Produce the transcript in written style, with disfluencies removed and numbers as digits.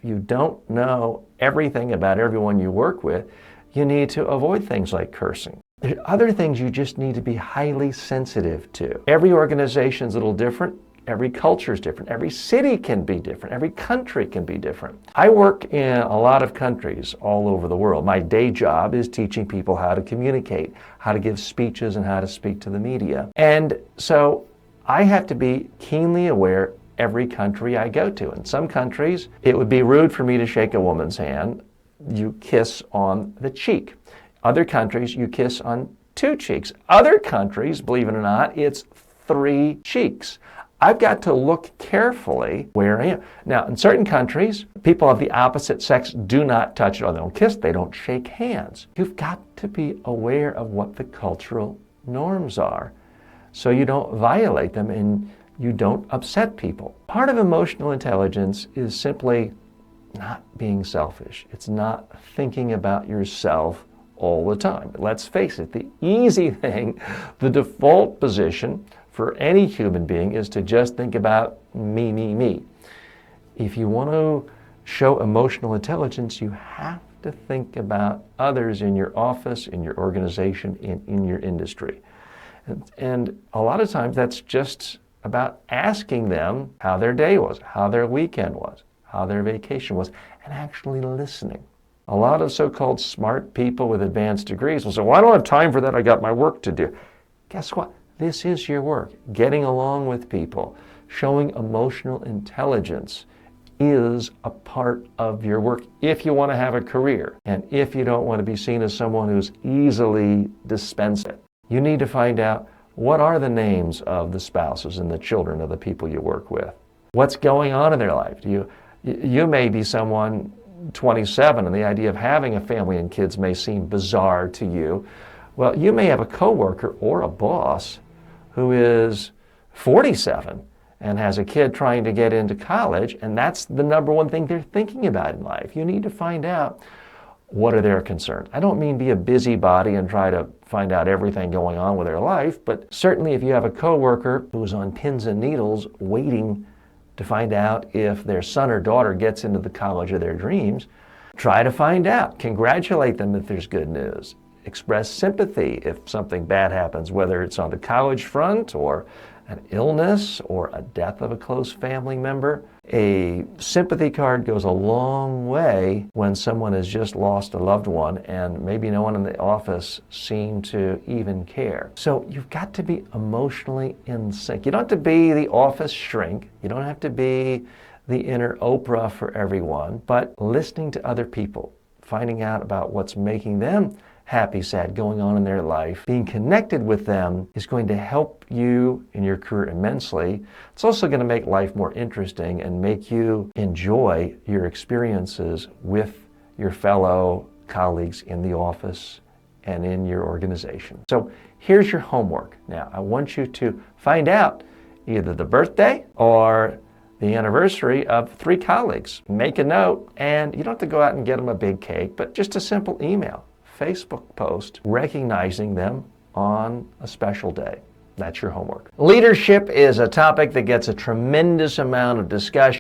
you don't know everything about everyone you work with, you need to avoid things like cursing. There are other things you just need to be highly sensitive to. Every organization is a little different. Every culture is different. Every city can be different. Every country can be different. I work in a lot of countries all over the world. My day job is teaching people how to communicate, how to give speeches, and how to speak to the media. And so I have to be keenly aware every country I go to. In some countries, it would be rude for me to shake a woman's hand. You kiss on the cheek. Other countries, you kiss on 2 cheeks. Other countries, believe it or not, it's 3 cheeks. I've got to look carefully where I am. Now, in certain countries, people of the opposite sex do not touch, or they don't kiss, they don't shake hands. You've got to be aware of what the cultural norms are so you don't violate them and you don't upset people. Part of emotional intelligence is simply not being selfish. It's not thinking about yourself all the time. Let's face it, the easy thing, the default position for any human being is to just think about me, me, me. If you want to show emotional intelligence, you have to think about others in your office, in your organization, in your industry. And a lot of times that's just about asking them how their day was, how their weekend was, how their vacation was, and actually listening. A lot of so-called smart people with advanced degrees will say, well, I don't have time for that, I got my work to do. Guess what? This is your work. Getting along with people, showing emotional intelligence is a part of your work if you want to have a career and if you don't want to be seen as someone who's easily dispensed. You need to find out what are the names of the spouses and the children of the people you work with. What's going on in their life? You may be someone 27 and the idea of having a family and kids may seem bizarre to you. Well, you may have a coworker or a boss who is 47 and has a kid trying to get into college, and that's the number one thing they're thinking about in life. You need to find out what are their concerns. I don't mean be a busybody and try to find out everything going on with their life, but certainly if you have a coworker who's on pins and needles waiting to find out if their son or daughter gets into the college of their dreams, try to find out. Congratulate them if there's good news. Express sympathy if something bad happens, whether it's on the college front or an illness or a death of a close family member. A sympathy card goes a long way when someone has just lost a loved one and maybe no one in the office seemed to even care. So you've got to be emotionally in sync. You don't have to be the office shrink. You don't have to be the inner Oprah for everyone, but listening to other people, finding out about what's making them happy, sad, going on in their life, being connected with them is going to help you in your career immensely. It's also going to make life more interesting and make you enjoy your experiences with your fellow colleagues in the office and in your organization. So here's your homework. Now, I want you to find out either the birthday or the anniversary of 3 colleagues. Make a note, and you don't have to go out and get them a big cake, but just a simple email, Facebook post recognizing them on a special day. That's your homework. Leadership is a topic that gets a tremendous amount of discussion.